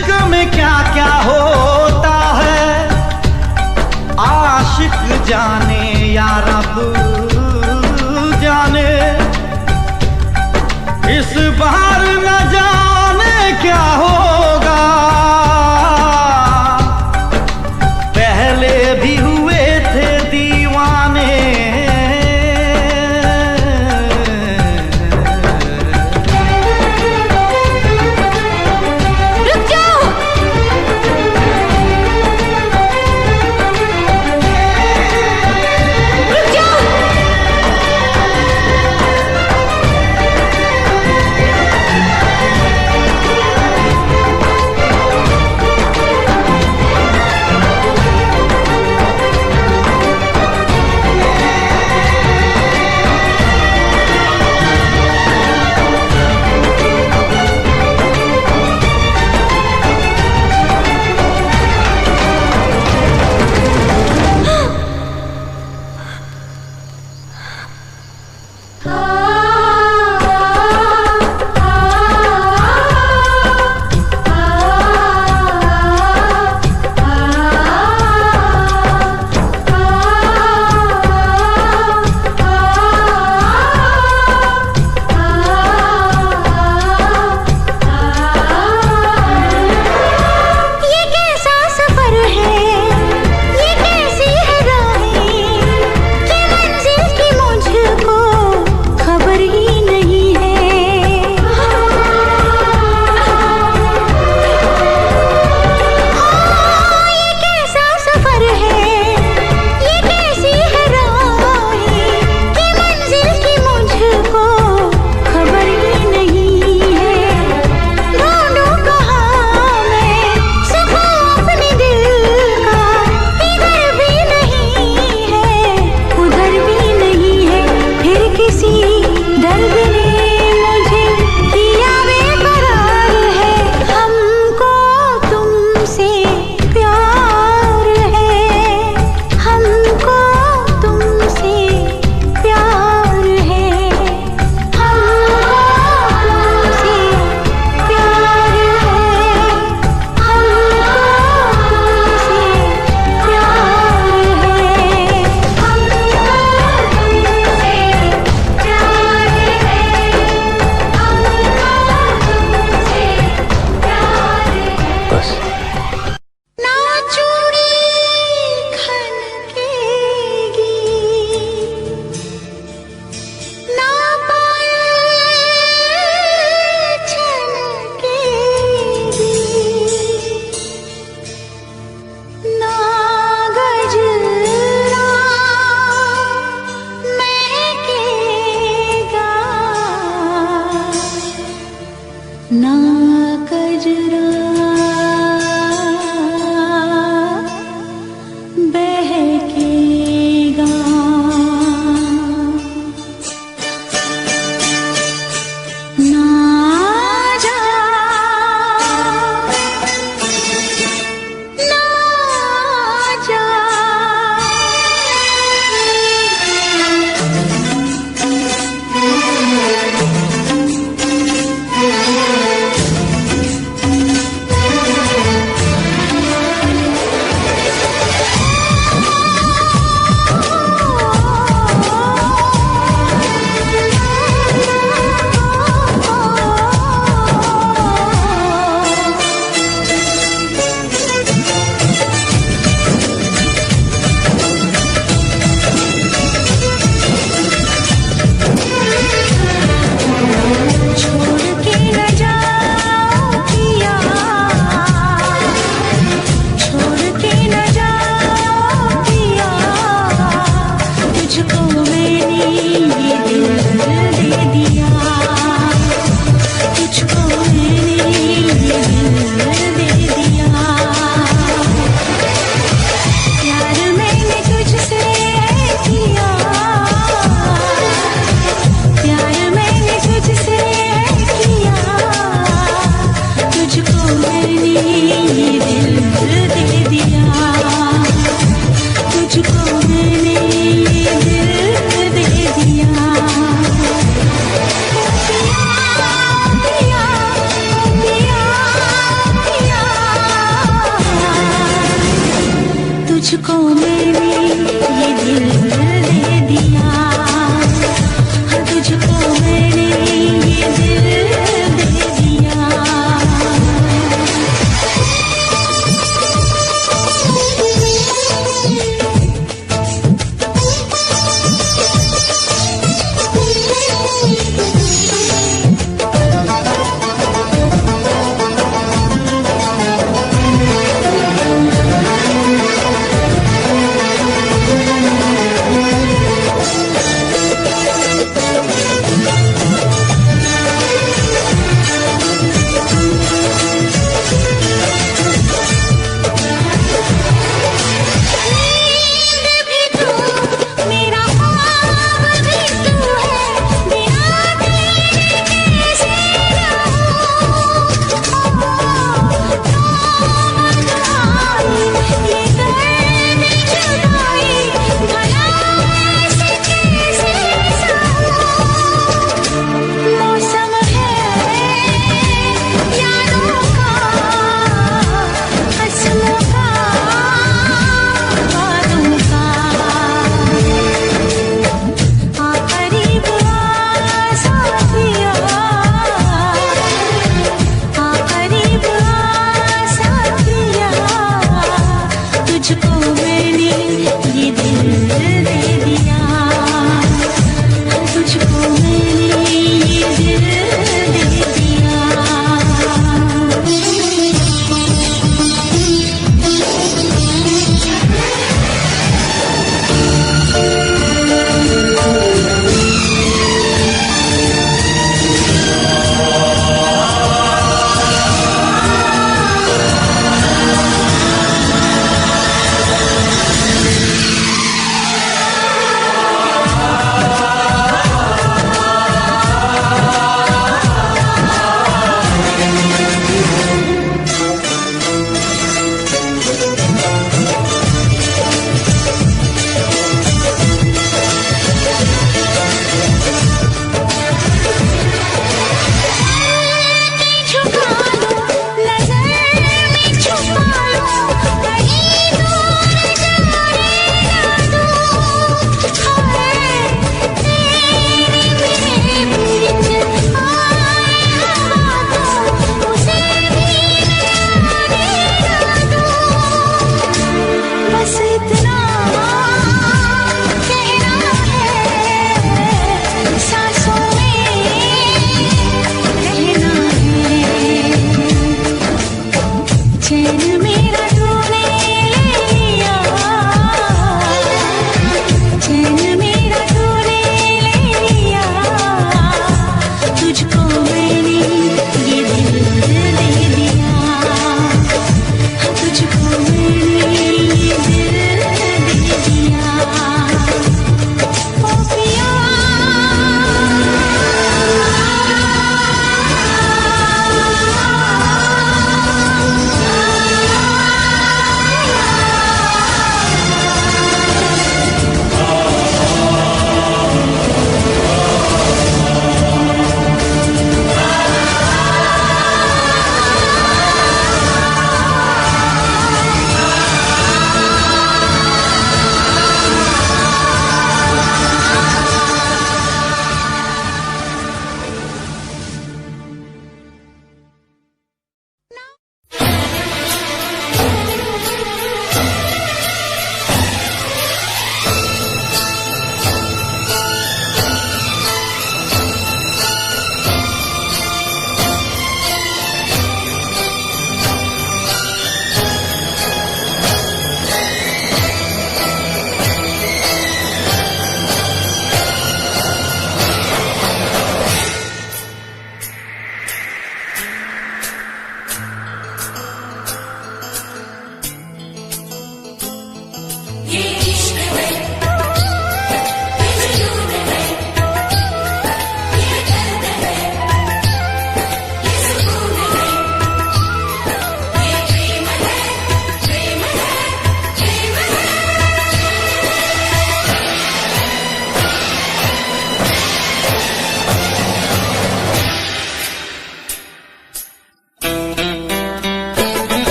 इश्क में क्या क्या होता है आशिक जाने या रब जाने। इस बार न जाने क्या होगा, पहले भी हुए थे दीवाने। रुक जाओ।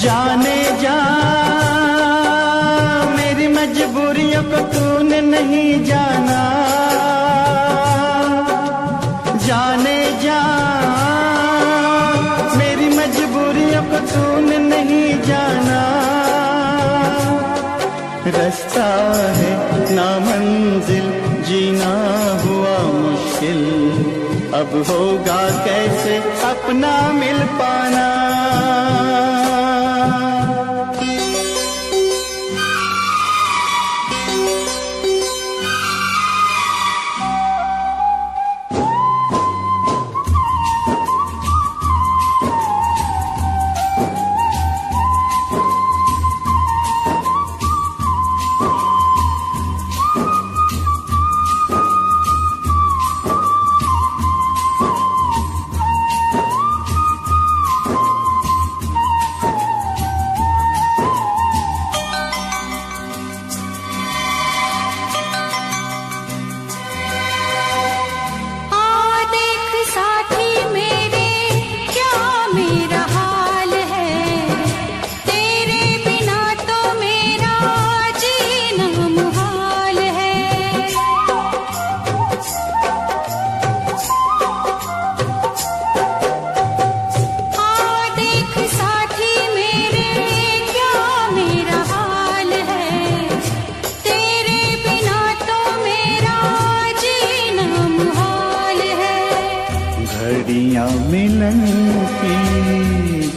जाने जा मेरी मजबूरियों को तूने नहीं जाना, जाने जा मेरी मजबूरियों को तूने नहीं जाना। रास्ता है ना मंजिल जीना हुआ मुश्किल, अब होगा कैसे अपना मिल पाना। मिलन की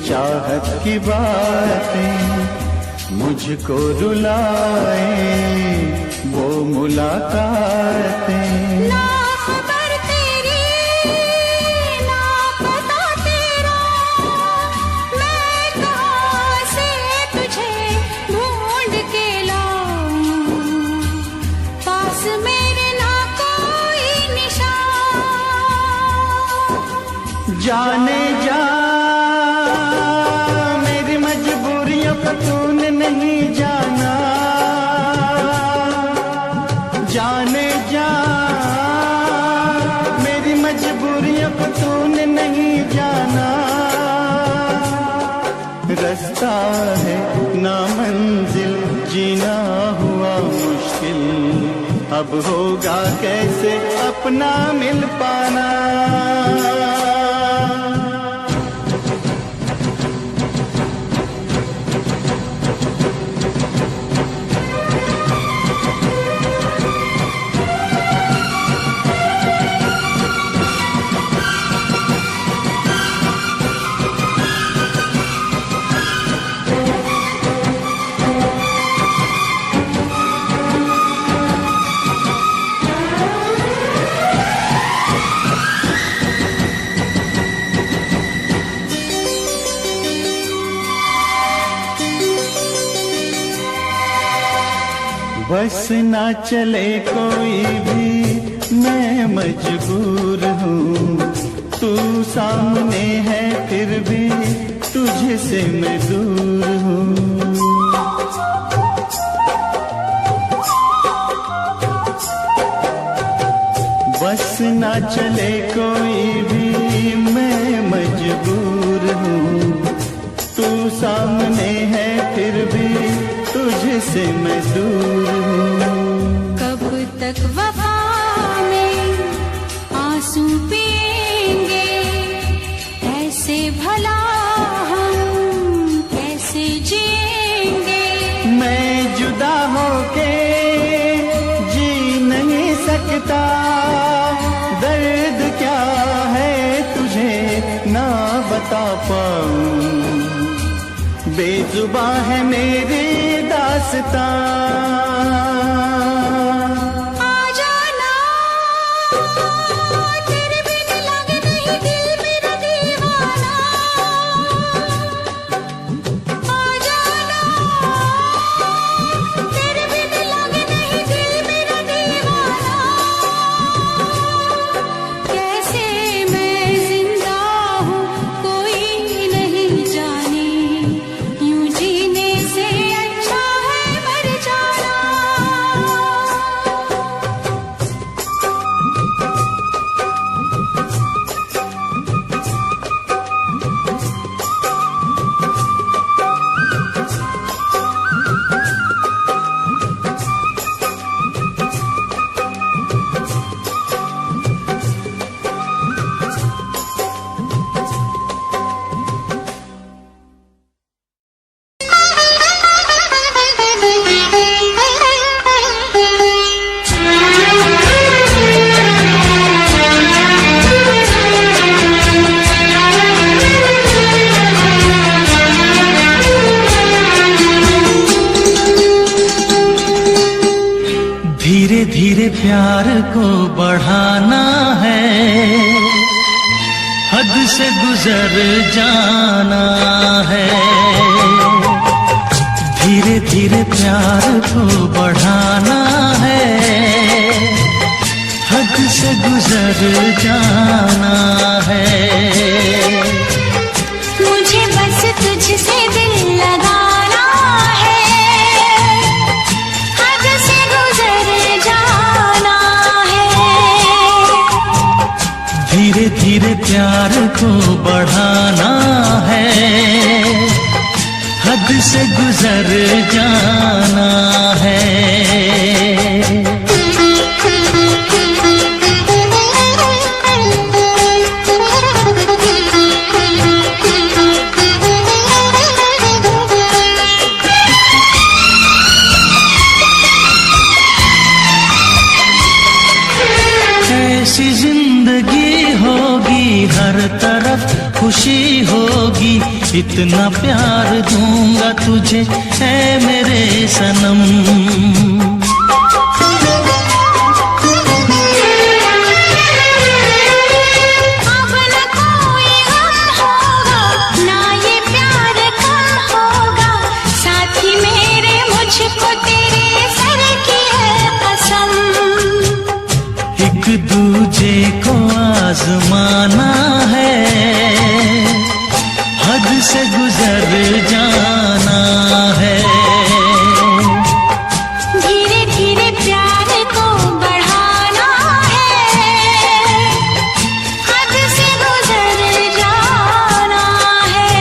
चाहत की बातें मुझको रुलाए, वो मुलाकातें। ना खबर तेरी ना पता तेरा, मैं कहाँ से तुझे ढूंढ के लाऊं, पास मेरे ना कोई निशान। जाने जा मेरी मजबूरियों को तूने नहीं जाना, जाने जा मेरी मजबूरियों को तूने नहीं जाना। रास्ता है ना मंजिल जीना हुआ मुश्किल, अब होगा कैसे अपना मिल पाना। बस ना चले कोई भी मैं मजबूर हूँ, तू सामने है फिर भी तुझसे मैं दूर हूँ। बस ना चले कोई भी मैं मजबूर हूँ, तू सामने है फिर भी तुझसे मैं दूर हूँ। कब तक वफा में आंसू पिएंगे, ऐसे भला हम कैसे जिएंगे। मैं जुदा होके जी नहीं सकता, दर्द क्या है तुझे ना बता पाऊं, बेजुबां है मेरी दास्तां। यूं जीने से अच्छा है मर जाना। गुजर जाना है। धीरे धीरे प्यार को बढ़ाना है, हद से गुजर जाना है। मुझे बस तुझसे दिल लगाना है, हद से गुजर जाना है। धीरे धीरे प्यार को बढ़ाना है, हद से गुजर जाना है। ऐसी जिंदगी होगी, हर तरफ खुशी होगी, इतना प्यार दूंगा तुझे ऐ मेरे सनम। अब न कोई गम होगा, ना ये प्यार कम होगा, साथी मेरे मुझको तेरे सर की है कसम। एक दूजे को आजमाना है, हद से गुजर जाना है। धीरे धीरे प्यार को बढ़ाना है, हद से गुजर जाना है।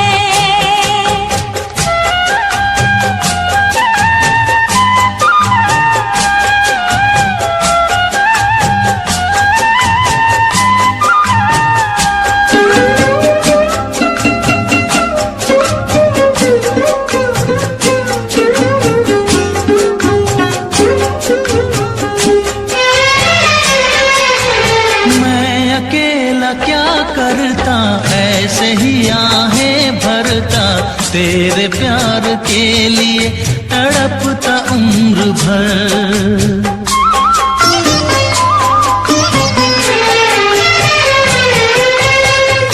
मैं अकेला क्या करता, ऐसे ही आहें भरता, तेरे प्यार के लिए तड़पता उम्र भर।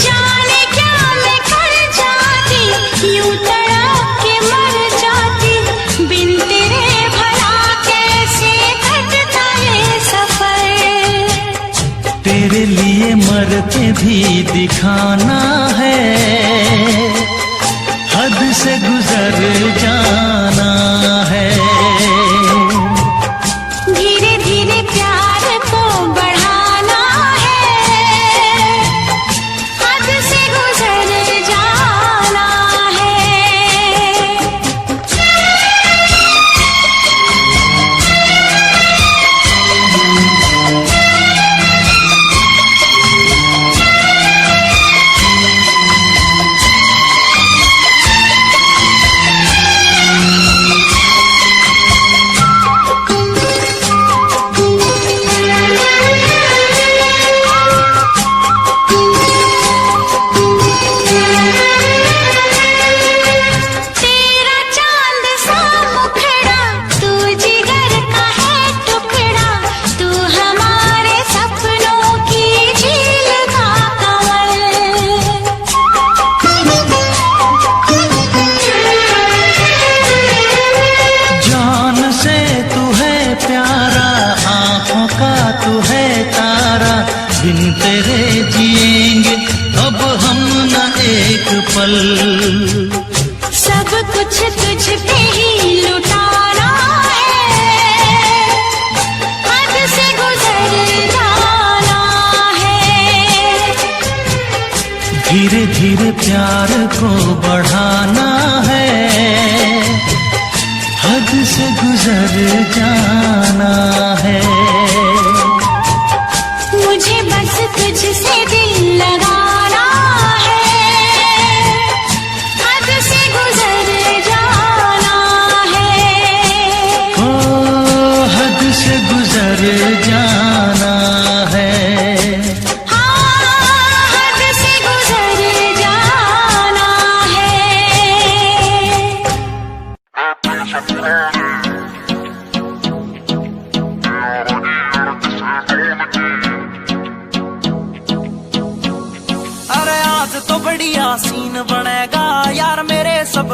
जाने क्या मैं कर जाती, यूं तड़प के मर जाती, बिन तेरे भला कैसे कटता ये सफर। तेरे लिए मर के भी दिखाना है, हद से गुजर जाना है। धीरे धीरे प्यार को बढ़ाना है, हद से गुजर जाना है। तेरा चांद सा मुखड़ा, तू जिगर का है टुकड़ा, तू हमारे सपनों की झील का कमल। जान से तू है प्यारा, आँखों का तू है तारा, बिन तेरे जिएंगे अब हम न एक पल। सब कुछ तुझ पे ही लुटाना है, हद से गुजर जाना है। धीरे धीरे प्यार को बढ़ाना है, हद से गुजर जाना है। मुझे बस तुझसे दिल लगाना है, हद से गुजर जाना है। ओ हद से गुजर जाना है। हाँ, हद से गुजर जाना है।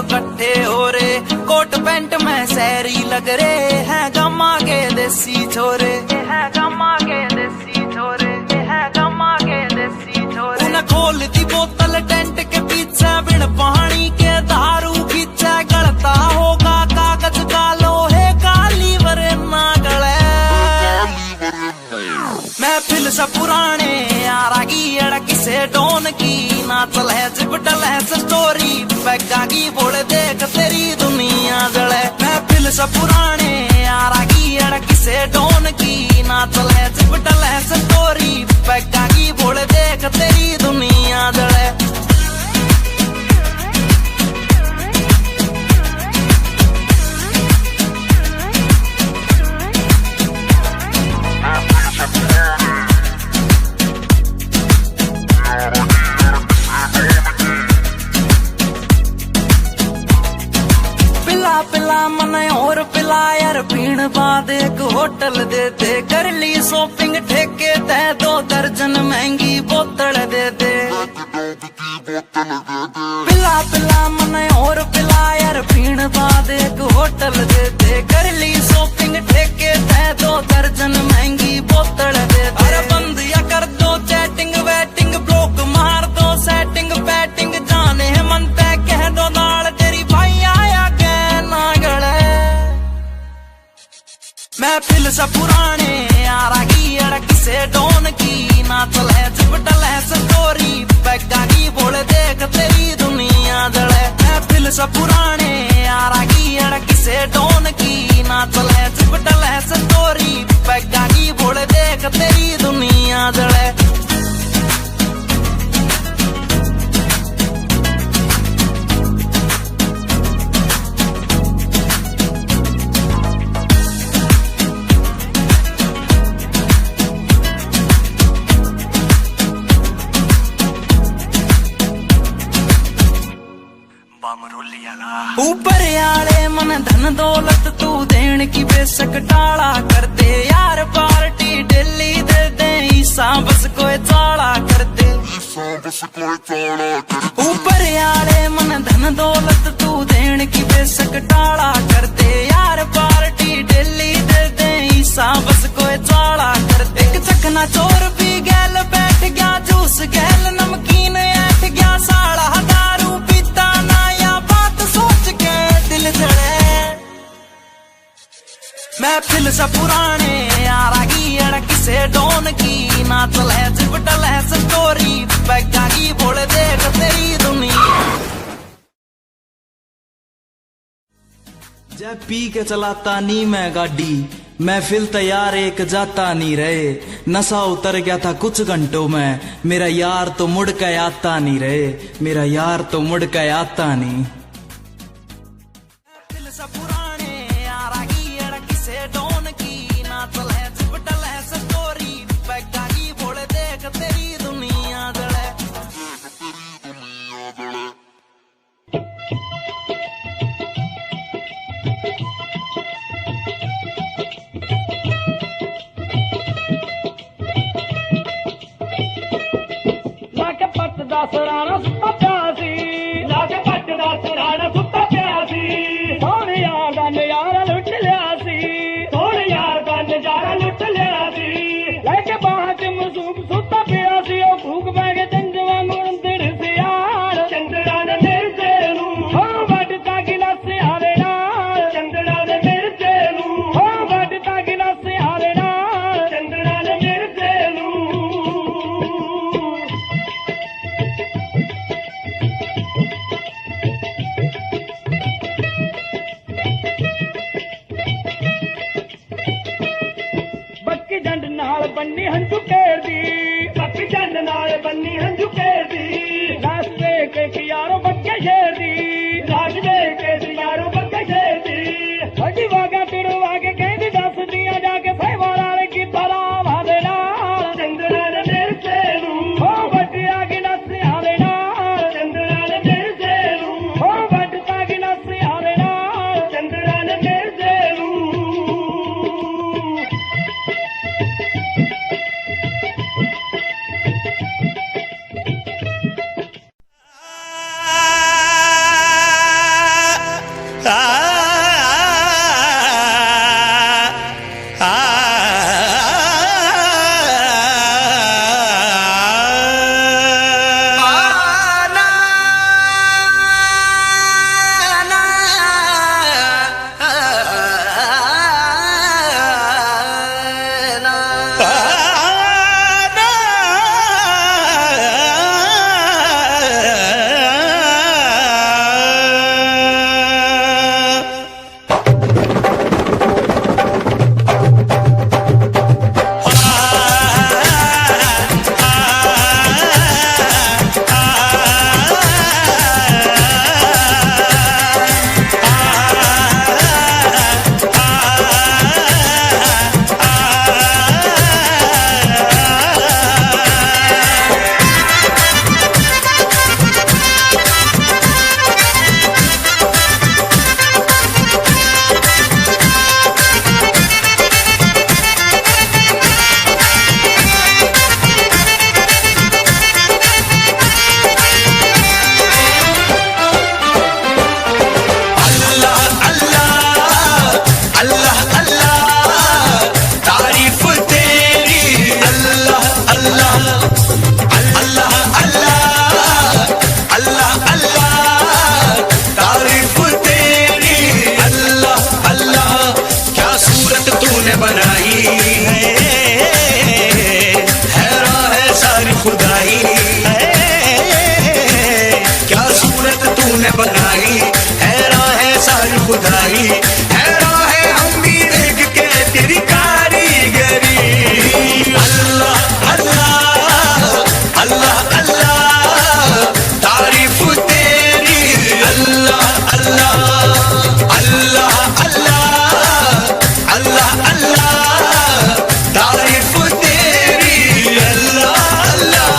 इकट्ठे हो रे, कोट पैंट में शहरी लग रहे हैं गम्मा के देसी छोरे, है गम्मा के देसी छोरे, है गम्मा के देसी छोरे। उन्हें खोल दी बोतल टेंट के पीछे, बिन पानी के दारू पीछे, गलता होगा कागज का लोहे का लीवर ना गले। महफिल से पुराने यारा की अड़क से डोन की, नाचल है जिपटल है स्टोरी, पैगा की बोल देख तेरी दुनिया जले। महफिल से पुराने यारा की अड़क से डोन की, नाचल है जिपटल है स्टोरी, पैगा की बोल देख तेरी दुनिया जले। पिला मने और पिला यार, पीण बाद एक होटल दे दे, कर ली शॉपिंग ठेके ते 2 दर्जन महंगी बोतल दे दे। पिला पिला मने और पिला यार, पीण बाद एक होटल दे दे, कर ली शॉपिंग ठेके ते 2 दर्जन महंगी बोतल दे दे। अरे बंद या कर दो चैटिंग वेटिंग, ब्लॉक मार दो सेटिंग पैटिंग, जाने मन तय कह दो नाल तेरी भाई आया के ना गले। महफिल से पुराने यारा की अड़क से डोन की, नाचल है जिपटल है स्टोरी, पैगा की बोल देख तेरी दुनिया जले। महफिल से पुराने यारा की अड़क से डोन की, नाचल है जिपटल है स्टोरी, पैगा की बोल देख तेरी दुनिया जले। ऊपर आले मन धन दौलत तू देन की बेशक टाला कर दे, यार पार्टी डेली दे दे, ईसा बस कोई चाला कर दे। ऊपर आले मन धन दौलत तू देन की बेशक टाला कर दे, यार पार्टी डेली दे दे, ईसा बस कोई चाला कर दे। एक चकना चोर भी गैल बैठ गया, जूस गैल नमकीन ऐठ गया, साड़ा दारू पीता ना या बात सोच के दिल जले। महफिल से पुराने यारा की अड़क से डोन की, नाचल है जिपटल है स्टोरी, पैगा की बोल देख तेरी दुनिया। जब पी के चलाता नी मैं गाड़ी, महफिल तैयार एक जाता नहीं रहे, नशा उतर गया था कुछ घंटों में, मेरा यार तो मुड़ के आता नहीं रहे, मेरा यार तो मुड़ के आता नहीं। महफिल से पुराने यारा की अड़क से डोन की, नाचल है जिपटल है स्टोरी, पैगा की बोल देख तेरी दुनिया जले। सराना सुता प्यासी, लाके पट दा सराना सुता प्यासी, सोने यार दा नजारा लुट लिया सी, सोने यार दा नजारा लुट लिया सी, लेके बाहर च मसूब सुता प्यासी, ओ भूख बैगे चंद वांगू अंदर से यार, चंदड़ा ने मिर्चे नू हो वटता गिलास आवे नाल, चंदड़ा ने मिर्चे नू हो वटता गिलास आवे नाल, चंदड़ा ने मिर्चे नू। बन्नी हंजू केर दी, पक्की चंद नाल बन्नी हंजू केर दी, लाश दे के यारो बक्के शेर दी, लाश दे के यारो बक्के शेर दी, अजी वागा तेरे वागे कहदी दस दिया जाके सहवाला की तरह वादे नाल, चंदड़ा ने मेरे से नू हो बटिया गिलास आवे नाल, चंदड़ा ने मेरे से नू हो बटता गिलास आवे नाल, चंदड़ा ने मेरे से नू। अल्लाह अल्लाह अल्लाह अल्लाह अल्लाह तारीफ तेरी अल्लाह अल्लाह।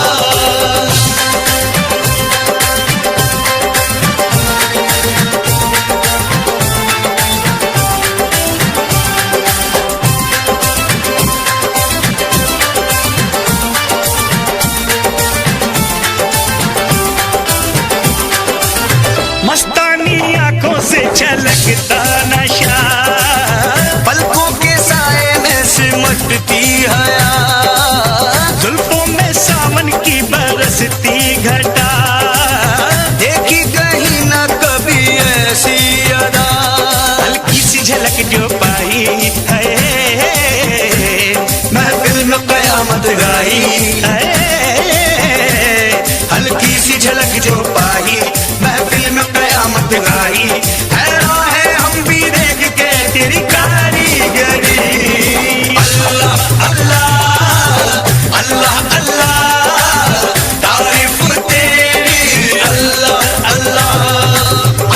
मस्तानी आंखों से छलकता नशा, पलकों के साए में सिमटती हया, जुल्फों में सावन की बरसती घटा, देखी कहीं ना कभी ऐसी अदा। हल्की सी झलक जो पाई है, महफिल में कयामत गाई है, हल्की सी झलक जो पाई महफिल में कयामत गाई। हैरान है हम भी देख के तेरी कारीगरी। अल्लाह अल्लाह अल्लाह अल्लाह तारीफ तेरी अल्लाह अल्लाह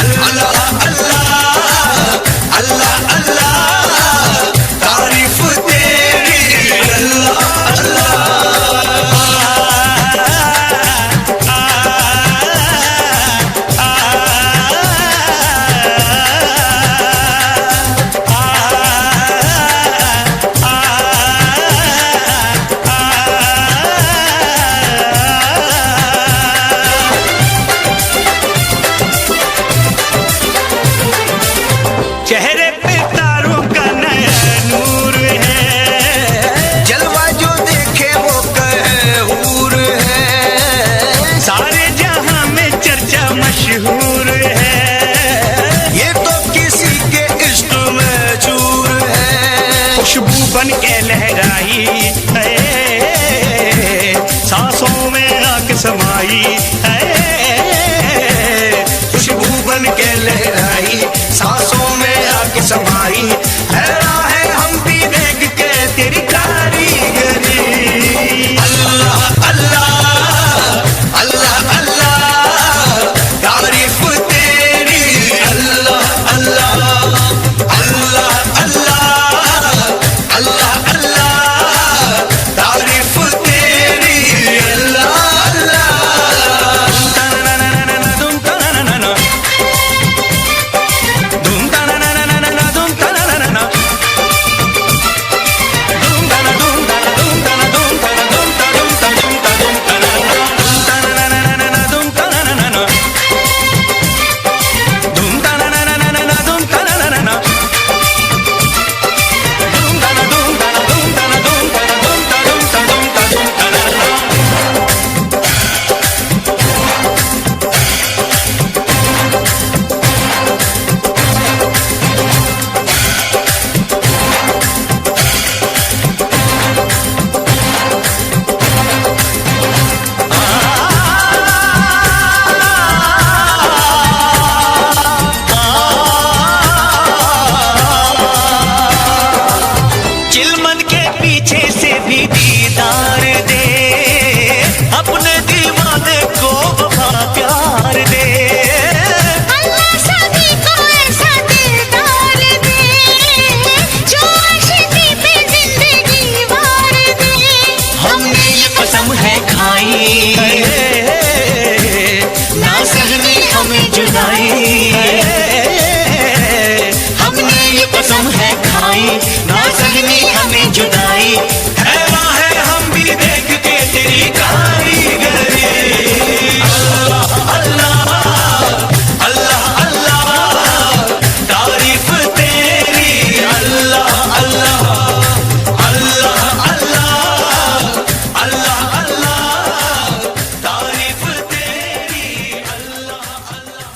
अल्लाह अल्लाह अल्लाह अल्लाह तारीफ तेरी अल्लाह अल्लाह। चेहरे पे तारों का नया नूर है, जलवा जो देखे वो कहे हूर है, सारे जहां में चर्चा मशहूर है, ये तो किसी के इश्क में चूर है। खुशबू बन के लहराई है, सांसों में आके समाई है, खुशबू बन के लहराई सांसों में आके समाई। हैरान है हम भी देख के तेरी कारीगरी। अल्लाह अल्लाह अल्लाह अल्लाह तारीफ तेरी अल्लाह अल्लाह अल्लाह अल्लाह अल्लाह अल्लाह तारीफ तेरी अल्लाह अल्लाह। चिलमन के पीछे से भी दीदार दे, अपने दीवाने को वफा प्यार दे, अल्लाह सभी को ऐसा दिलदार दे, जो आशिकी पे जिंदगी वार दे। हमने ये कसम है खाई ना सहनी हमें जुदाई। हमने ये कसम है खाई ना सहनी हमें जुदाई। हैरान है हम भी देख के तेरी कारीगरी। अल्लाह अल्लाह अल्लाह अल्लाह तारीफ तेरी अल्लाह अल्लाह अल्लाह अल्लाह अल्लाह अल्लाह तारीफ तेरी अल्लाह अल्लाह।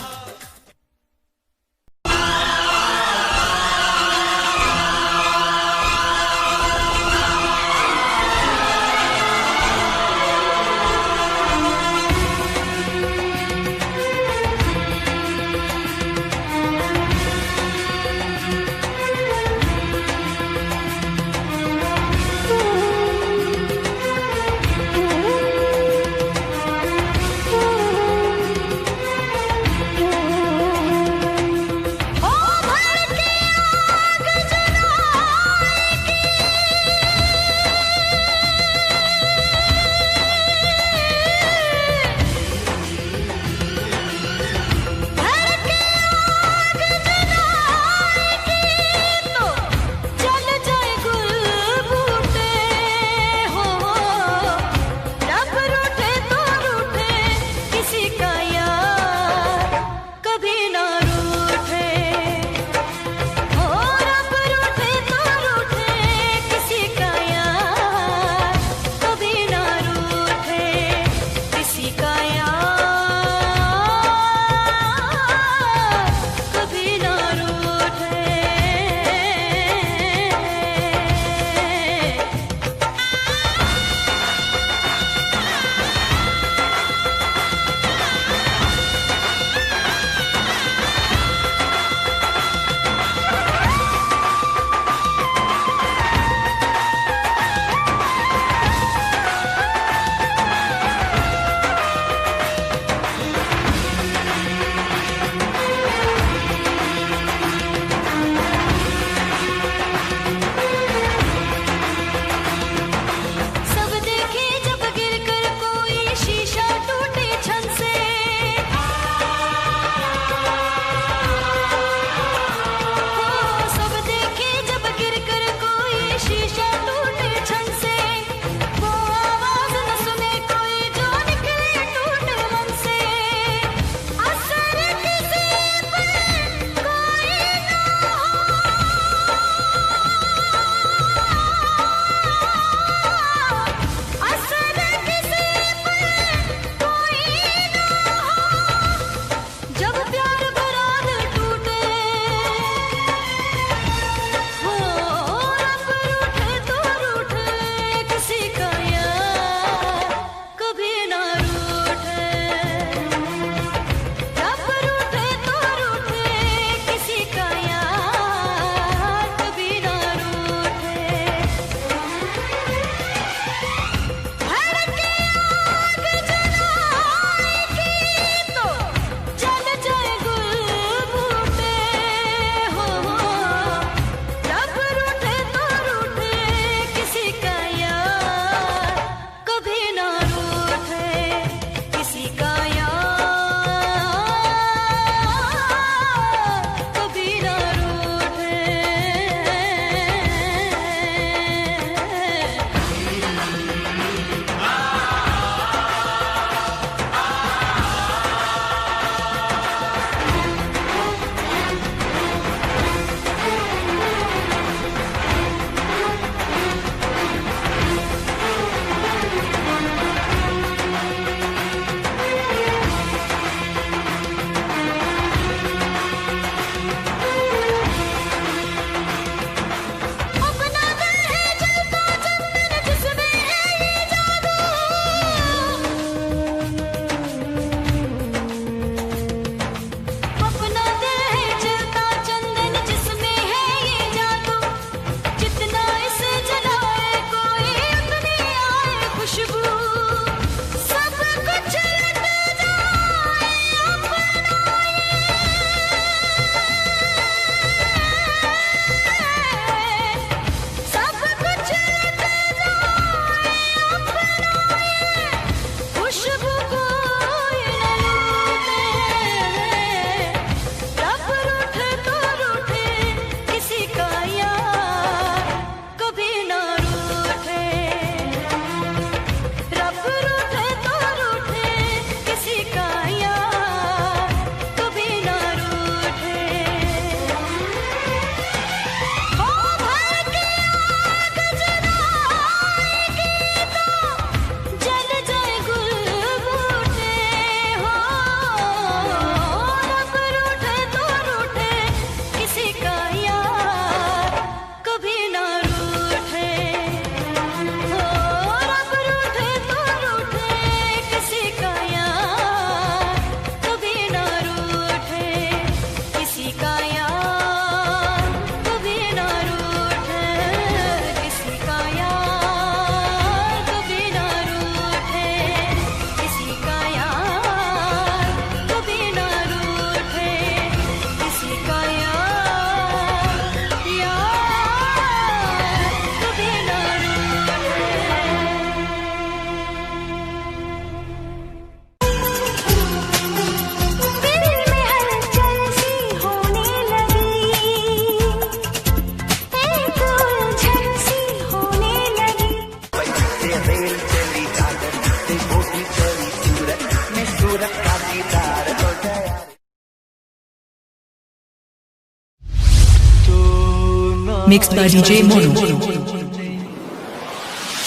Mixed by DJ Mono.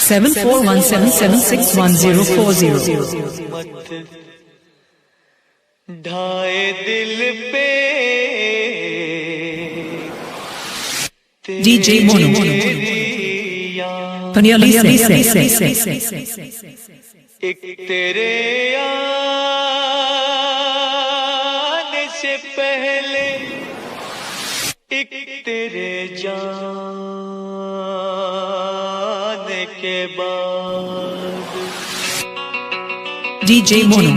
7417761040. ढाए दिल पे DJ Mono. Panyali say. एक तेरे आने से पहले एक तेरे जाने के बाद DJ Mono.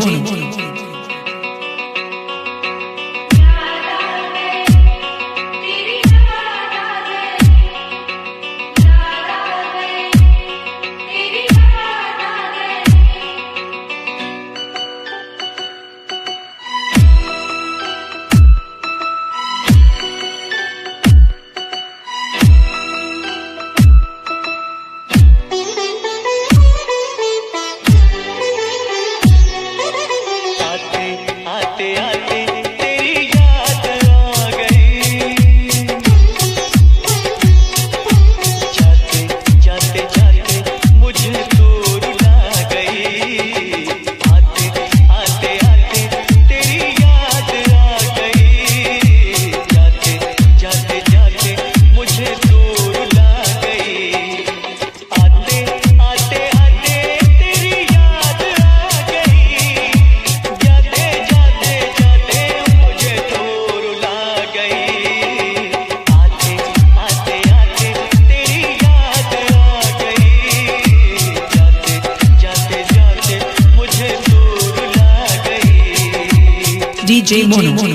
DJ Mono. DJ Mono.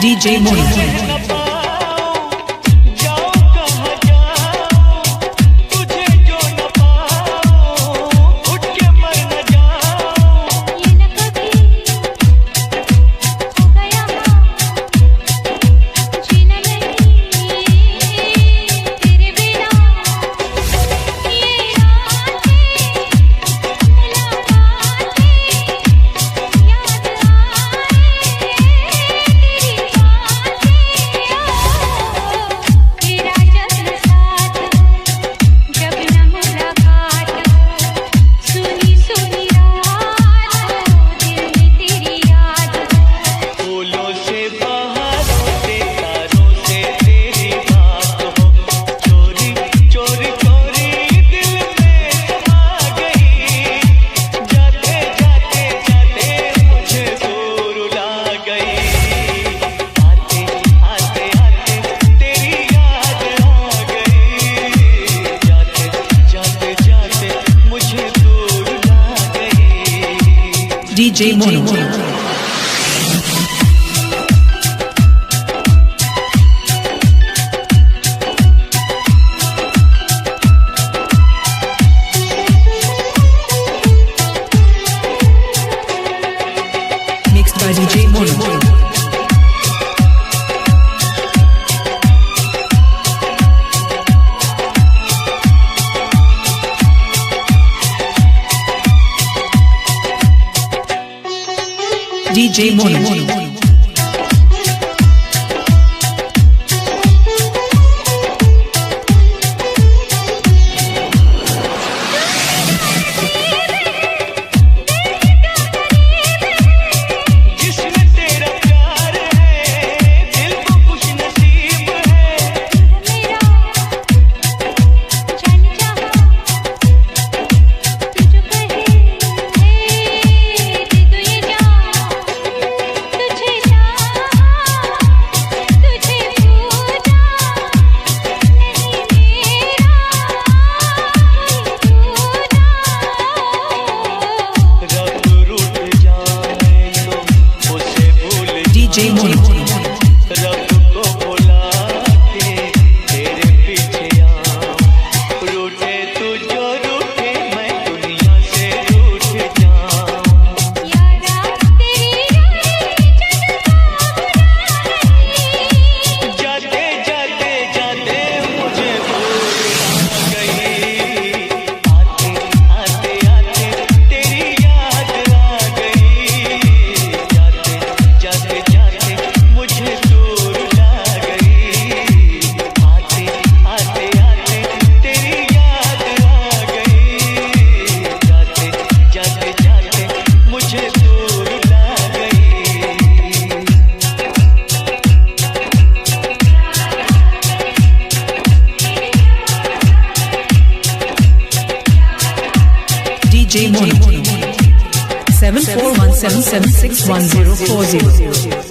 DJ Mono. DJ Mono. Mixed by DJ Mono. DJ Mono. तुझे DJ Mono 7417761040.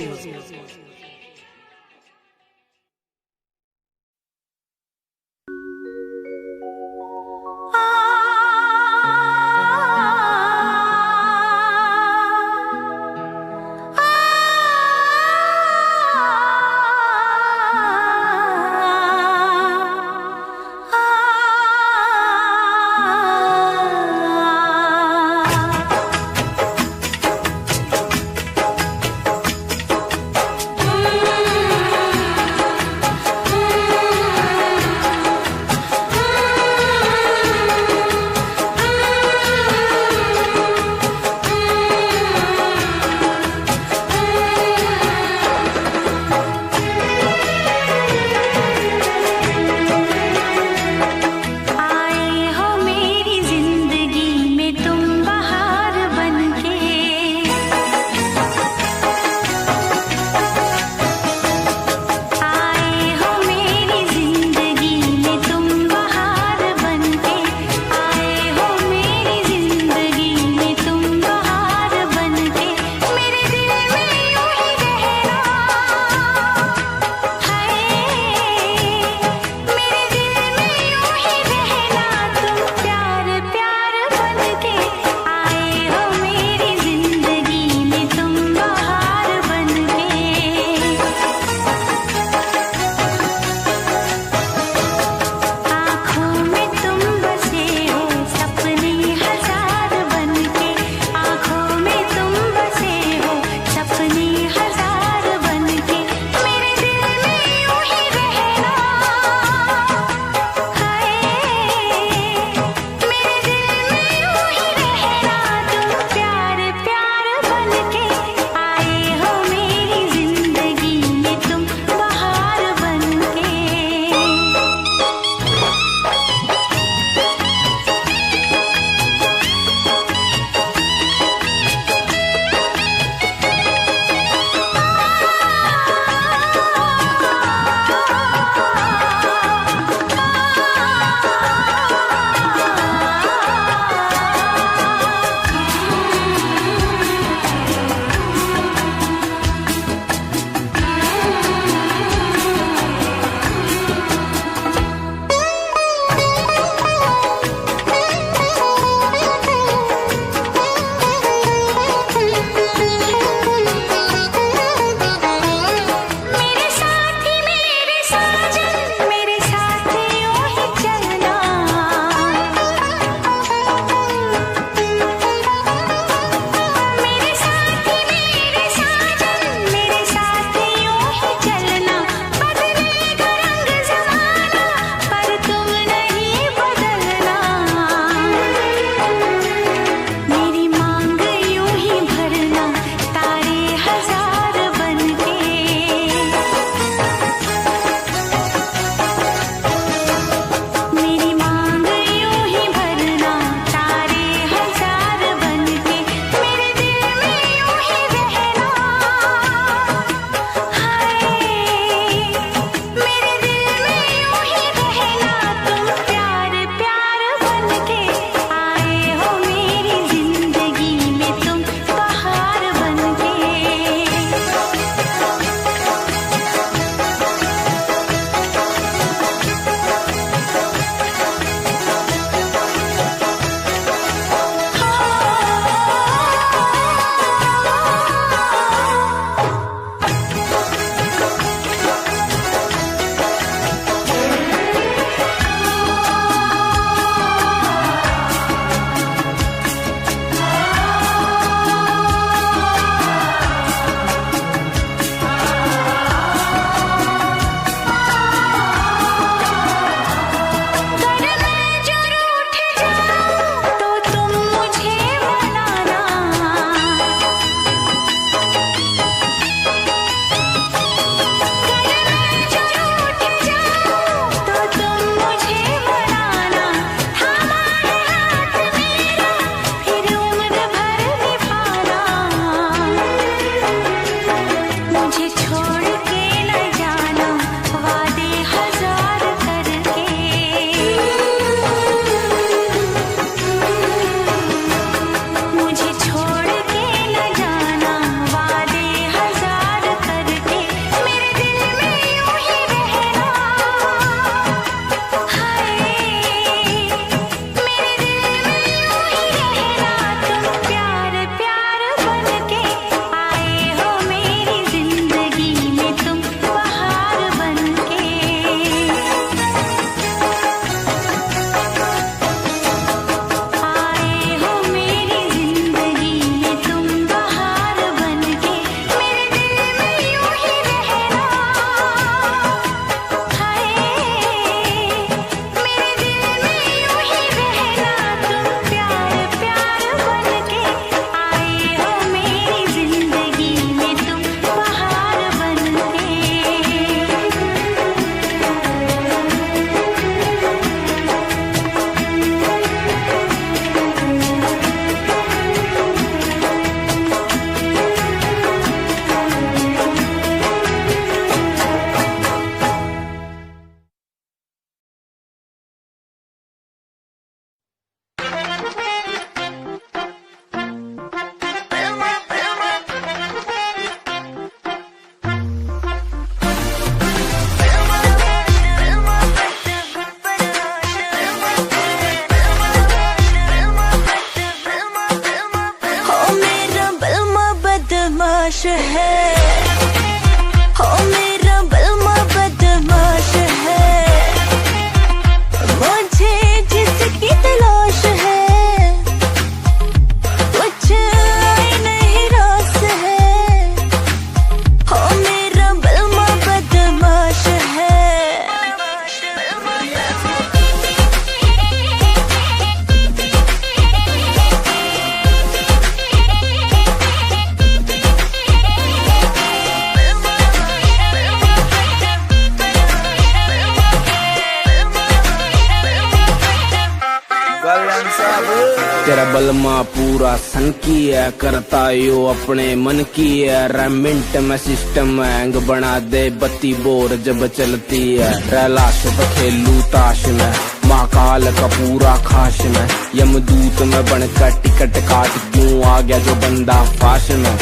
तेरा बलमा पूरा सन की है, करता यो अपने मन की है। रेमिंट में सिस्टम हैंग बना दे, बत्ती बोर जब चलती है। रैलाश पे खेलू ताश में, महाकाल का पूरा खाश में। यमदूत में बनकर टिकट काट क्यों आ गया जो बंदा फाश में।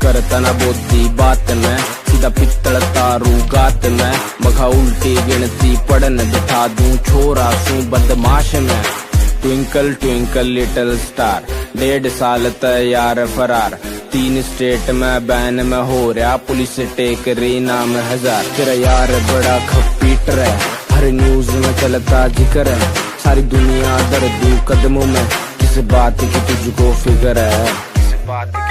करता न बोती बात में, सीधा पित्तल तारू गात में। मखा उल्टी गिनती पढ़न बिठा दूं, छोरा सू बदमाश में। ट्विंकल ट्विंकल लिटिल स्टार, 1.5 साल तैयार फरार। 3 स्टेट में बैन में हो रहा, पुलिस टेक रही नाम 1000। तेरा यार बड़ा खपीटर है, हर न्यूज में चलता जिक्र है। सारी दुनिया दर्दू कदमों में, किस बात की तुझको फिक्र है। किस बात की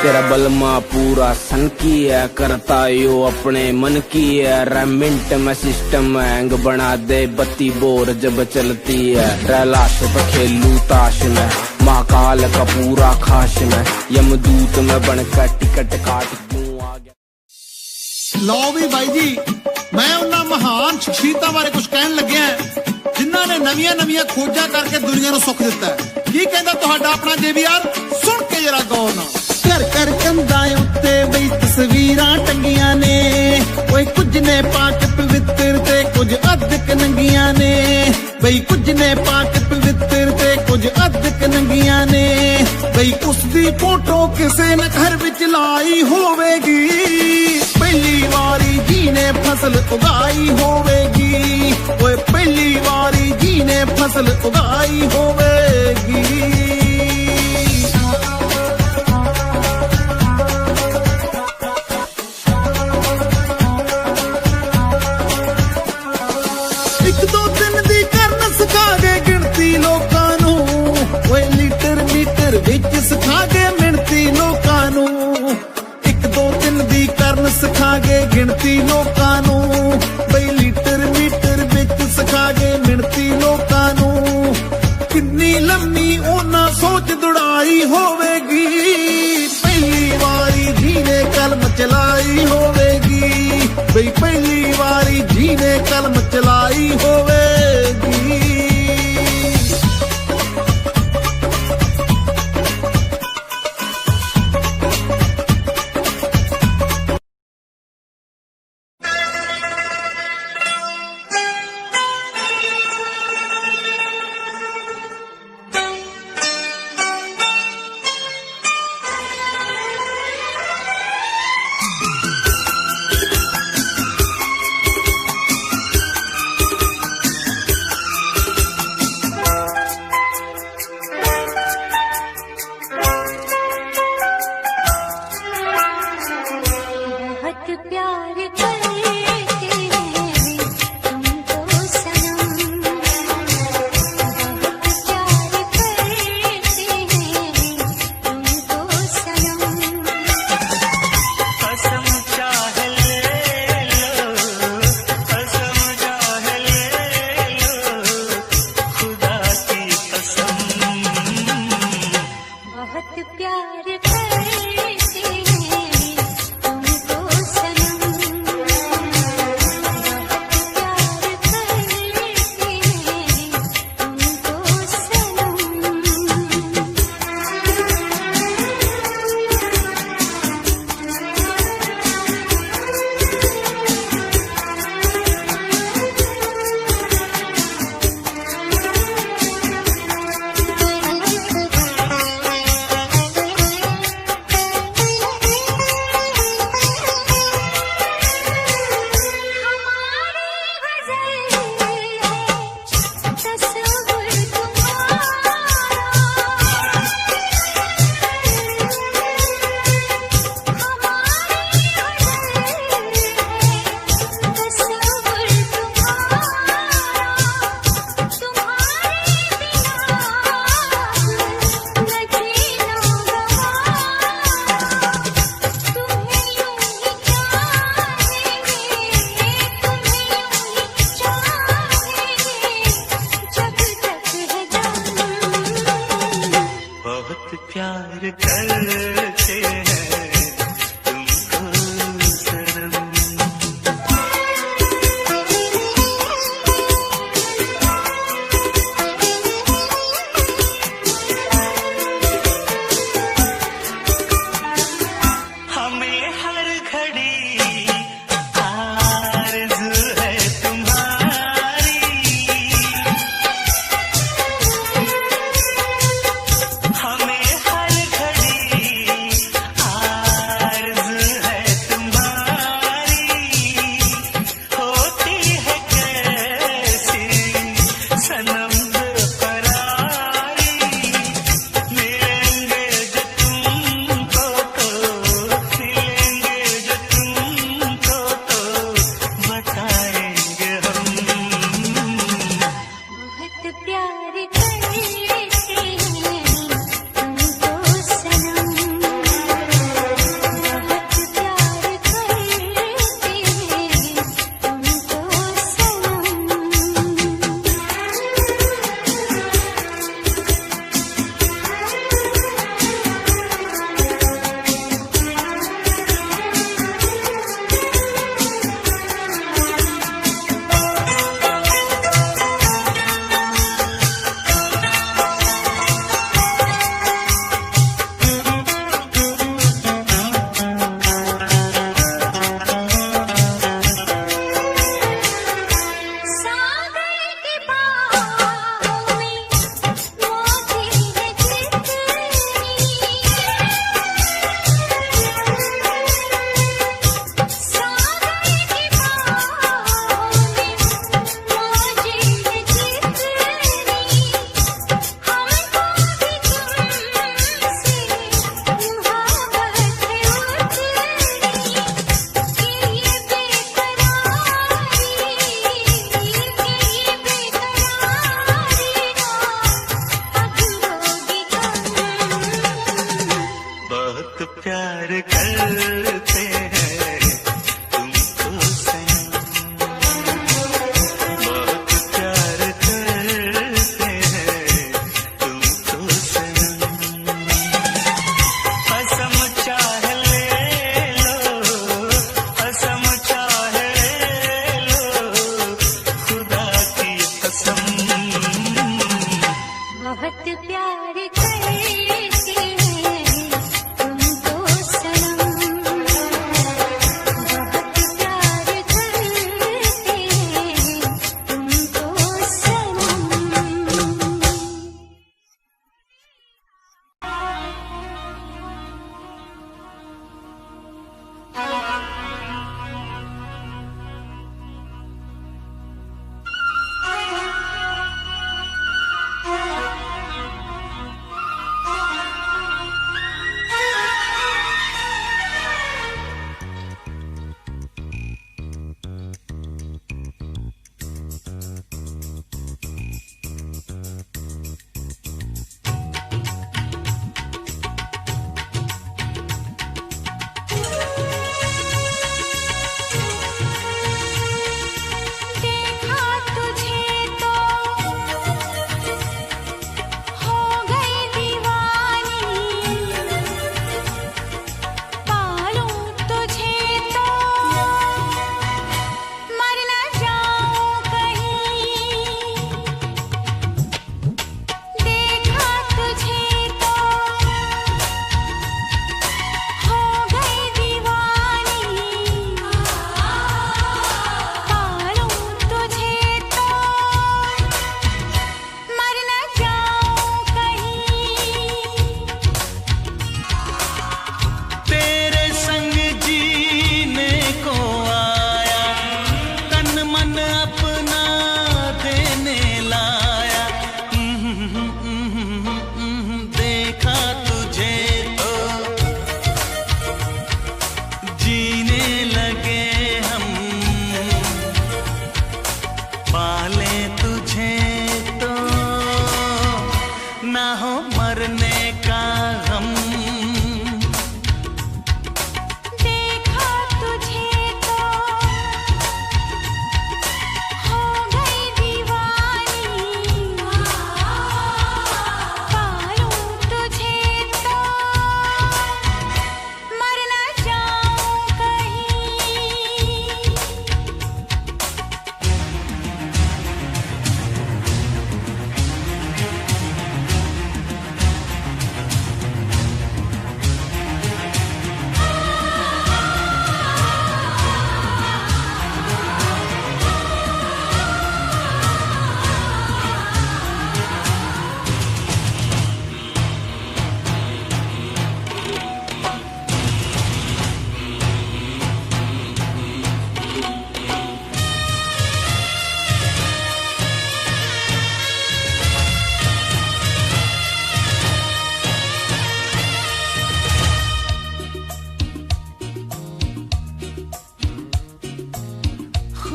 तेरा बलमा पूरा सन की है, करता यो अपने मन की है। रेमिंट में सिस्टम हैंग बना दे, बत्ती बोर जब चलती है। रैलाश पे खेलू ताश में, महाकाल का पूरा खाश में। यमदूत में बनकर टिकट काट क्यों आ गया। लो भी भाई जी, मैं उन्हां महान शख्सियतां बारे कुछ कहन लग्या जिन्हां ने नवीआं नवीआं खोजां करके दुनिया नूं सुख दिता है। की कहंदा तुहाडा अपना JBR, सुन के जरा गौर नाल। घर घर कंधां उत्ते बई तस्वीरां टंगियां ने, ओए कुछ ने पाक पवित्र ते कुछ अधक नंगियां ने। बई कुछ ने पाक पवित्र ते कुछ अधक नंगियां ने। बई उसदी फोटो किसे ने घर विच लाई होवेगी, पहली वारी जी ने फसल उगाई होवेगी। ओए पहली वारी जी ने फसल उगाई होवेगी। एक दो दिन दी करन सिखा गए गिनती लोकां नू, ओए लीटर मीटर विच सिखा गए मिणती लोकां नू। एक दो दिन दी करन सिखा गए गिनती लोकां नू, बई लीटर मीटर विच सिखा गए मिणती लोकां नू। किन्नी लम्मी ओना सोच दुड़ाई होवेगी, पहली वारी जी ने कलम चलाई होवेगी। बई पहली वारी जी ने कलम चलाई होवेगी। प्यार करते हैं तुमको सनम।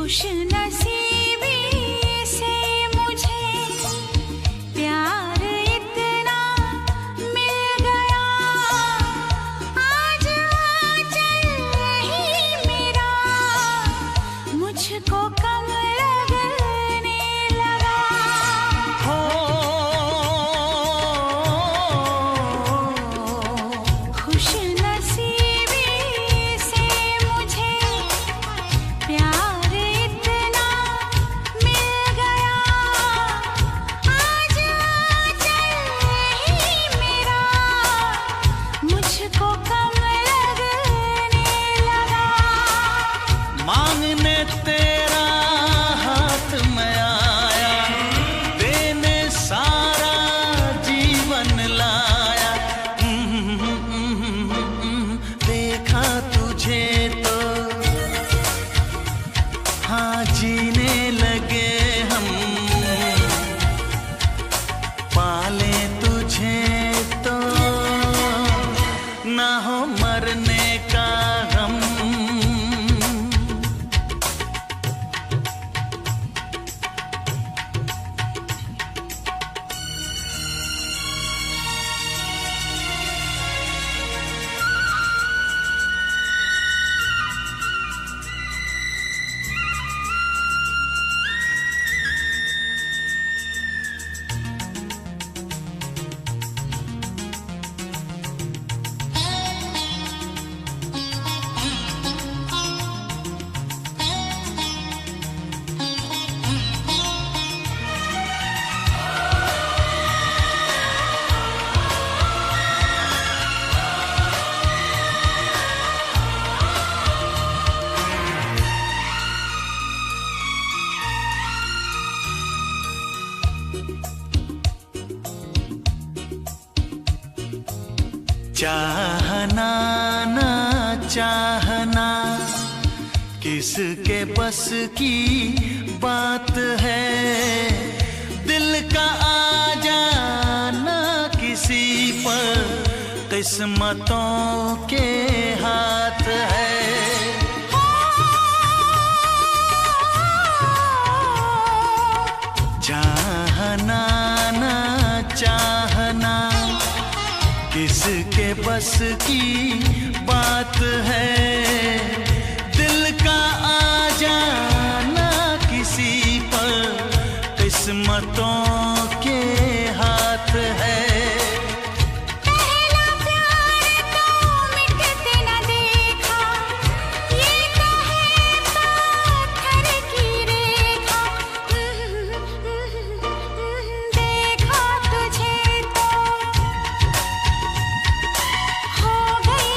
खुश नसीबी से मुझे प्यार इतना मिल गया, आज आंचल ही मेरा मुझको कम लगने लगा। हो खुश नसीबी से मुझे प्यार इतना मिल गया, आज आंचल ही मेरा मुझको कम लगने लगा। मांगने तेरा हाथ में आया, देने सारा जीवन लाया। देखा तुझे तो हाँ जीने लगे हम, पाले तुझे तो ना हो मरने का गम। चाहना ना चाहना किसके बस की बात है, दिल का आ जाना किसी पर किस्मतों के हाथ है। चाहना ना चाहना किसके बस की बात है, दिल का आ जाना किसी पर किस्मतों के हाथ है। पहला प्यार तो मिटते न देखा, ये तो है पत्थर की रेखा। देखा तुझे तो हो गई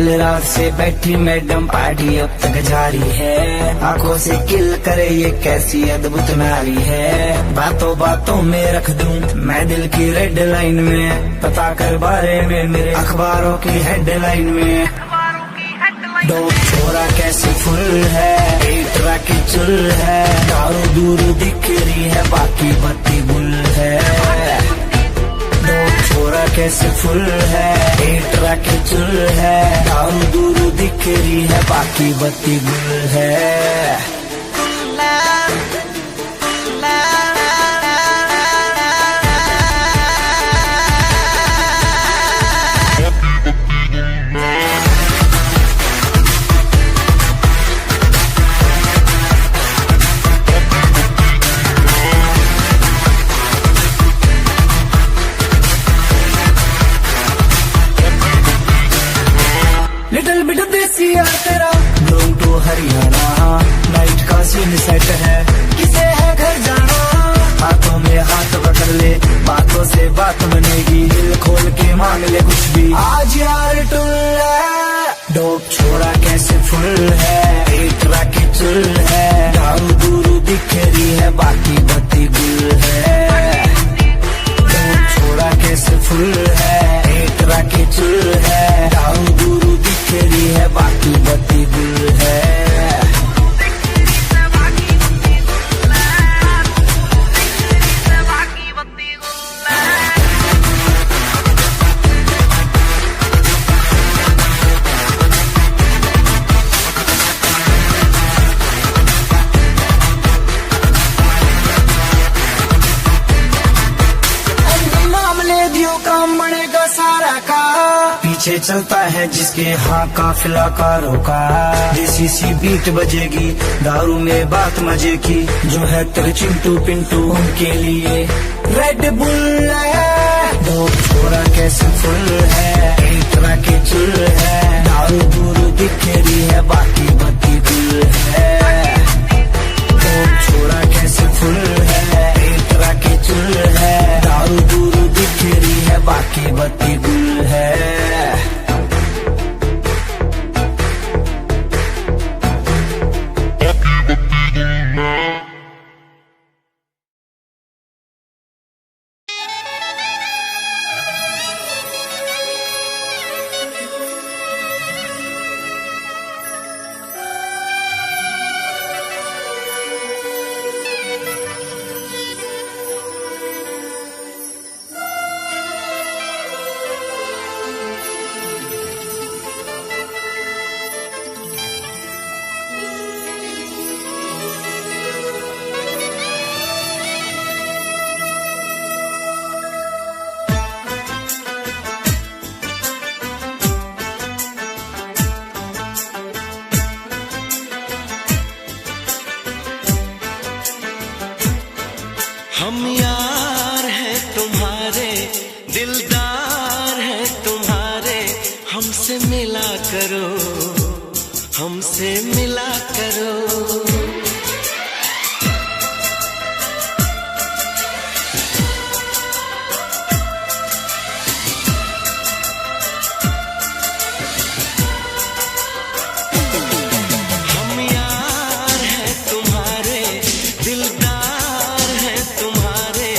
कल रात से बैठी मैडम पार्टी अब तक जारी है, आंखों से किल करे ये कैसी अद्भुत नारी है। बातों बातों में रख दूं मैं दिल की रेड लाइन में, पता कर बारे में मेरे अखबारों की हेडलाइन में। डोप छोरा कैसे फुल है, पेटरा की चुल है, दारू दूर दिख रही है बाकी बत्ती गुल है। डोप छोरा कैसे फुल है, पेटरा की चुल है, दारू दूर दिख रही है बाकी बत्ती गुल है। लिटिल बिट देसी है तेरा ब्लूम टू हरियाणा, नाइट का सीन सेट है किसे है घर जाना। हाथों में हाथ पकड़ ले बातों से बात बनेगी, दिल खोल के मांग ले कुछ भी आज यार टुल है। डोप छोरा कैसे फुल है, पेटरा की चुल है, दारू दूरू दिख रही है बाकी बत्ती गुल है। डोप छोरा कैसे फुल है, पेटरा की चुल है, दारू दूरू दिख रही है बाकी बत्ती गुल है। काम बनेगा सारा का, पीछे चलता है जिसके हाँ काफिला कारों का। देसी सी बीट बजेगी दारू में बात मजे की, जो है तेरे चिंटू पिंटू उनके लिए रेड बुल है। दो छोरा कैसे फुल है, पेटरा की चुल है, दारू दूरू दिख रही है बाकी बत्ती गुल है। दो छोरा कैसे फुल है, पेटरा की चुल है, दारू दूरू दिख रही है बाकी बत्ती गुल है। हम यार हैं तुम्हारे, दिलदार हैं तुम्हारे, हमसे मिला करो, हमसे मिला करो। हम यार हैं तुम्हारे, दिलदार हैं तुम्हारे,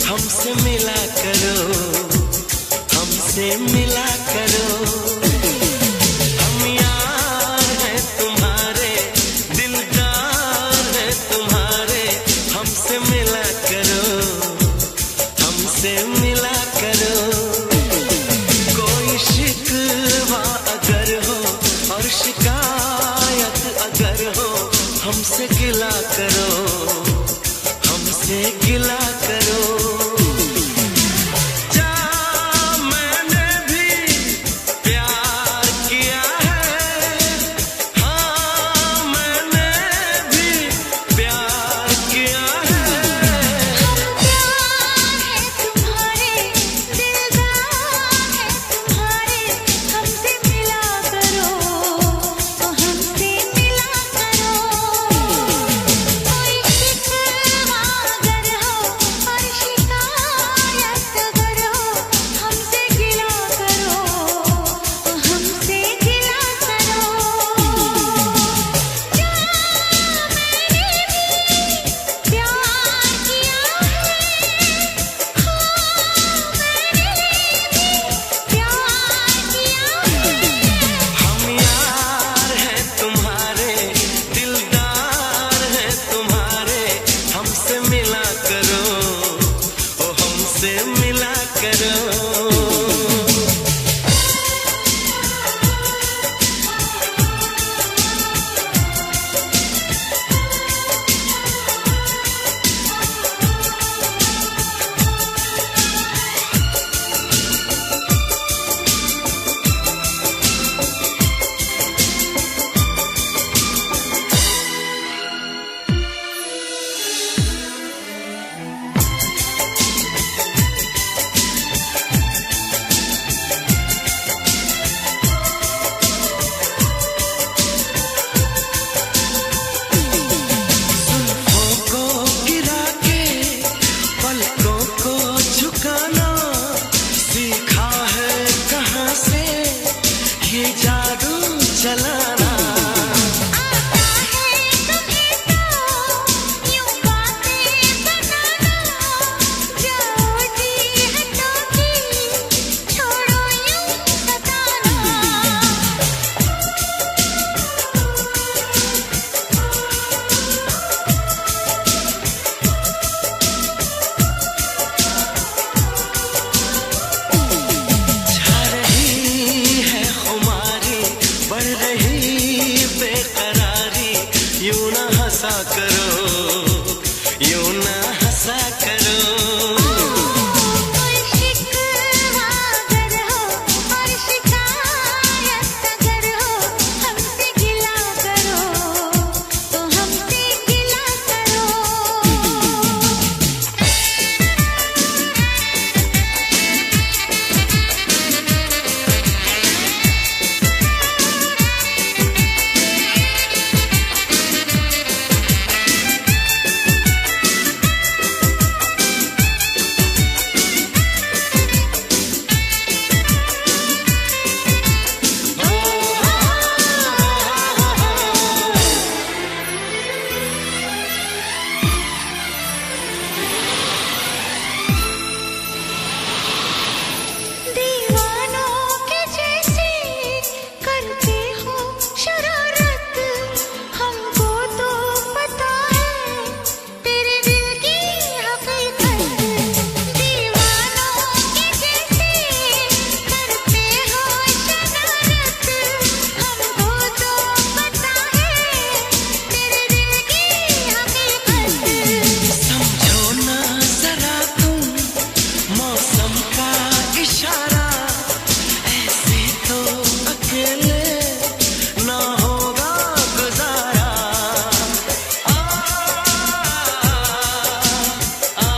हमसे मिला करो, हमसे मिला करो। हम यार हैं तुम्हारे, दिलदार हैं तुम्हारे, हमसे मिला करो, हमसे मिला करो। कोई शिकवा अगर हो और शिकायत अगर हो, हमसे गिला करो, हमसे गिला करो। जा मैंने भी प्यार ये जादू चलाना। आता है तुम्हें तो यूं बातें बनाना, जाओ जी हटोगी, छोड़ो यूं सताना। छा रही है खुमारी, बढ़ रही बेकरारी, यूं ना हंसा करो, यूं ना हंसा करो। कोई शिकवा अगर हो और शिकायत अगर हो, हमसे गिला करो तो हमसे गिला करो। दीवानों के जैसे करते हो शरारत, हमको तो पता है तेरे दिल की हकीकत। दीवानों के जैसे करते हो शरारत, हमको तो पता है तेरे दिल की हकीकत। समझो ना जरा तुम मौसम का इशारा, ऐसे तो अकेले ना होगा गुजारा। आ, आ,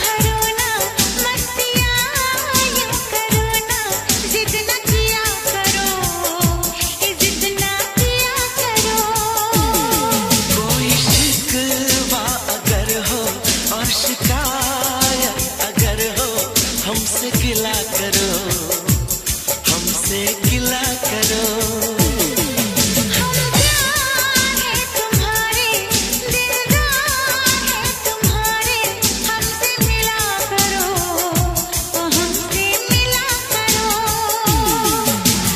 भरो ना मस्तियाँ यूं करो ना, जिद न किया करो, ये जिद न किया करो। कोई शिकवा अगर हो और शिकायत अगर हो, हमसे गिला करो, हमसे गिला करो। हम प्यार है तुम्हारे, दिलदार है तुम्हारे, हमसे मिला करो तो हमसे मिला करो।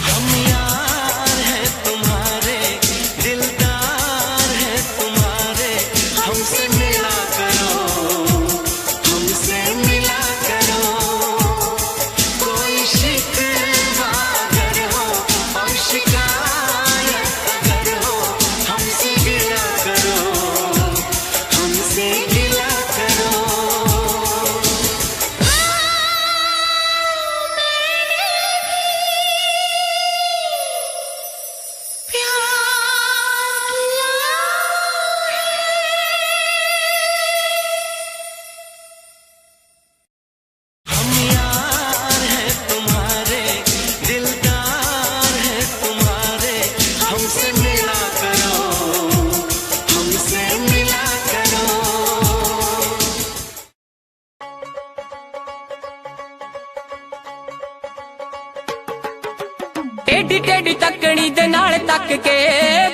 हम यार हैं तुम्हारे, दिलदार हैं तुम्हारे, हमसे मिला करो, हमसे मिला करो। कोई शिकवा अगर हो और शिकायत अगर हो, हमसे गिला करो, हमसे गिला करो। हम यार हैं तुम्हारे, दिलदार हैं तुम्हारे, हमसे मिला करो, हमसे मिला करो। टेढ़ी टेढ़ी तकड़ी दे नाल तक के,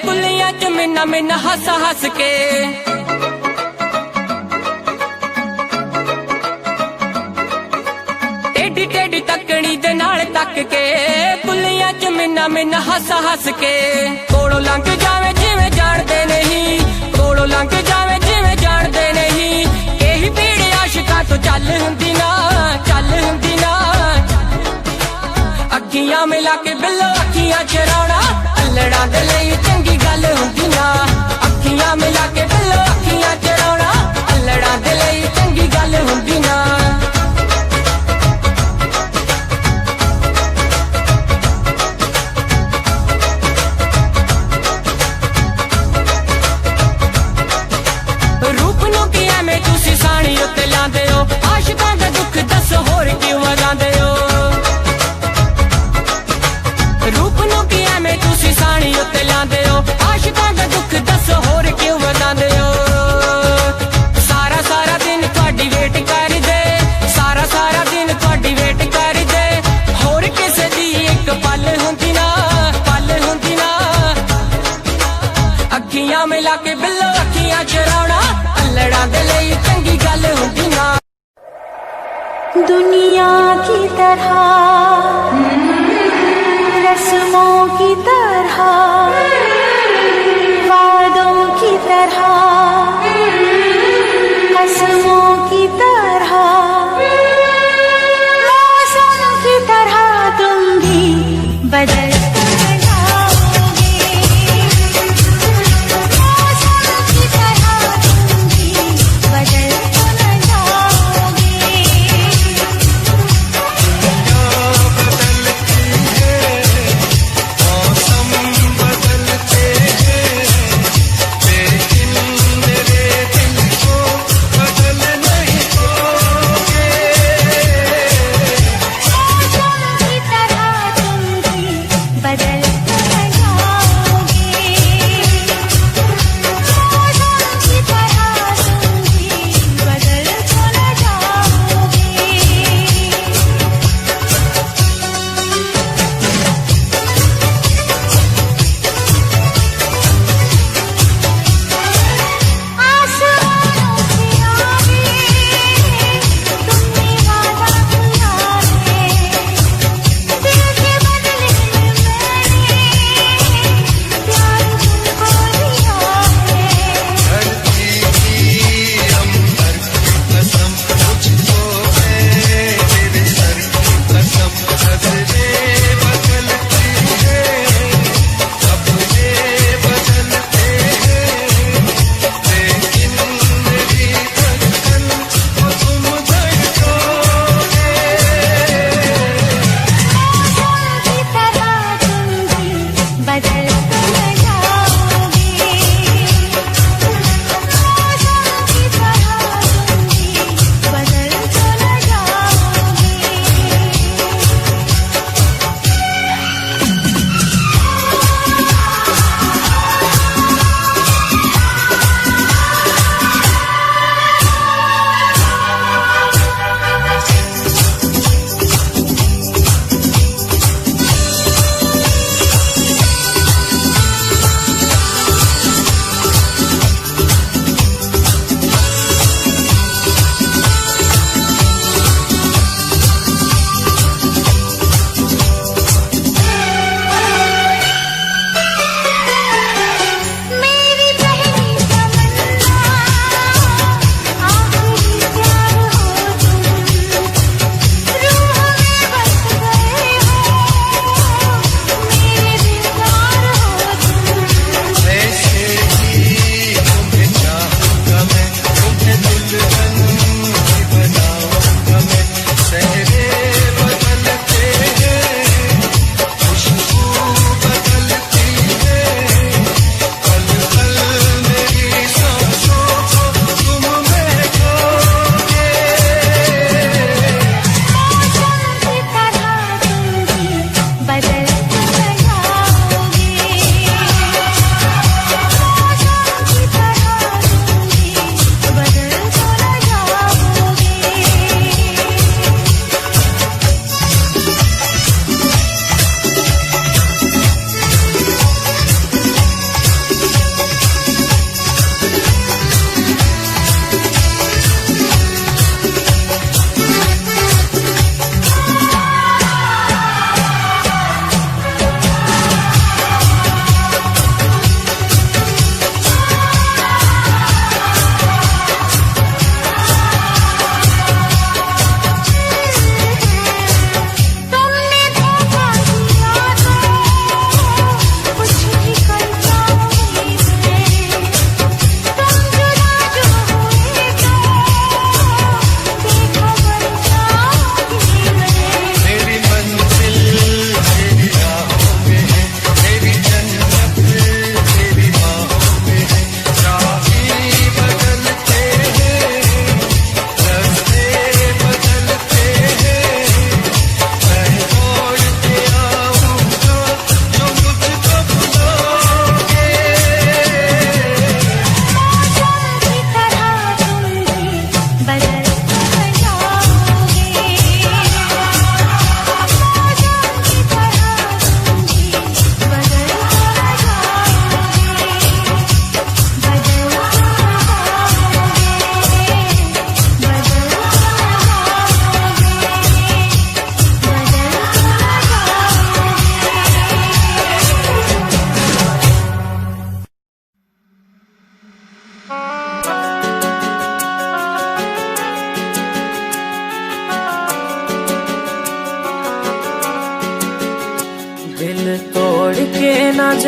बुलियां च मिन्ना मिन्ना हस हस के। टेढ़ी टेढ़ी तकड़ी दे नाल तक के, बुलियां च मिन्ना मिन्ना हस हस के। कोलों लंघ जावे जिवें जाणदे नहीं, कोलों लंघ जावे जिवें जाणदे नहीं। यही भीड़ आशिकां तो चल हुंदी ना, चल हुंदी ना। अखियां मिला के बिल्लो अखियां चराउणा, अल्लड़ां दे लई चंगी गल हुंदी ना। अखियां मिला के बिल्लो अखियां चराउणा, अल्लड़ां दे लई चंगी गल हुंदी ना। रूप नूं की एवें तुसीं साणी उत्ते लांदे हो, आशिकां दा दुख दस होर क्यों वधांदे हो। रूप नूं की एवें तुसीं साणी उत्ते लांदे हो, ਅੱਖੀਆਂ ਮਿਲਾ ਕੇ ਬਿੱਲੋ ਅੱਖੀਆਂ ਚਰਾਉਣਾ ਅਲੜਾਂ ਦੇ ਲਈ ਚੰਗੀ ਗੱਲ ਹੁੰਦੀ ਨਾ दुनिया की तरह रस्मों की तरह वादों की तरह कसमों की तरह मौसम की तरह तुम भी बदलते जाओगे मौसम की तरह तुम भी बदलते जाओगे मौसम बदलता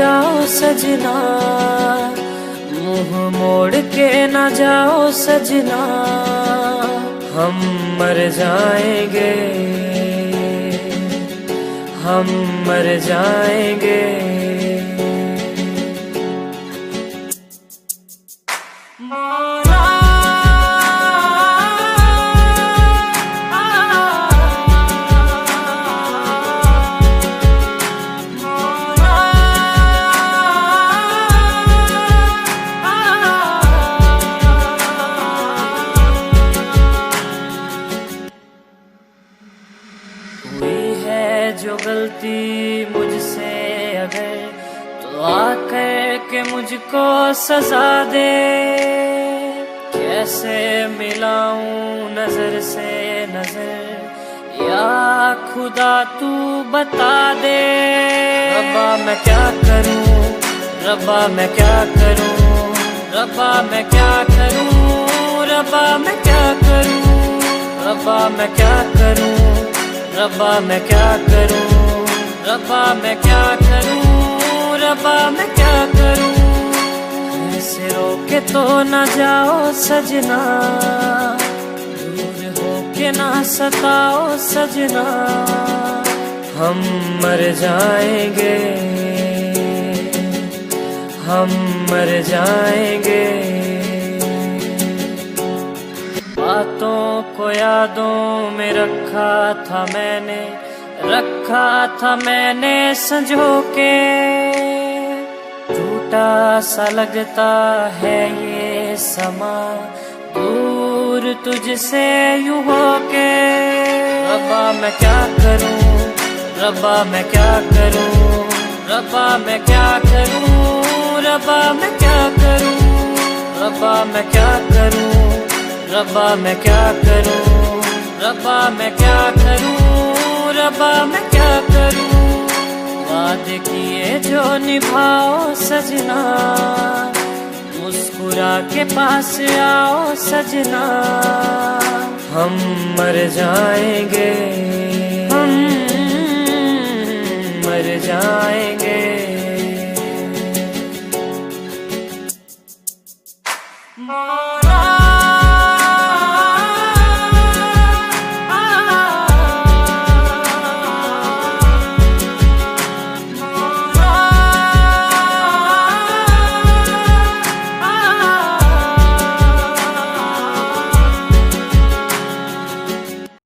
जाओ सजना, मुंह मोड़ के न जाओ सजना, हम मर जाएंगे, हम मर जाएंगे। जो गलती मुझसे अगर तो आकर के मुझको सजा दे, कैसे मिलाऊं नजर से नजर या खुदा तू बता दे। रब्बा मैं क्या करूं, रब्बा मैं क्या करूं, रब्बा मैं क्या करूं, रब्बा मैं क्या करूं, रब्बा मैं क्या करूं, रब्बा मैं क्या करूं, रब्बा मैं क्या करूं, रब्बा मैं क्या करूं। ऐसे रोके तो न जाओ सजना, दूर होके ना सताओ सजना, हम मर जाएंगे, हम मर जाएंगे। बातों को यादों में रखा था मैंने, रखा था मैंने संजो के, टूटा सा लगता है ये समा दूर तुझसे यूं होके। रब्बा मैं क्या करूं, रब्बा मैं क्या करूं, रब्बा मैं क्या करूं, रब्बा मैं क्या करूं, रब्बा मैं क्या करूं, रब्बा मैं क्या करूं, रब्बा मैं क्या करूं, रब्बा मैं क्या करूं। वादे किए जो निभाओ सजना, मुस्कुरा के पास आओ सजना, हम मर जाएंगे, हम मर जाएंगे।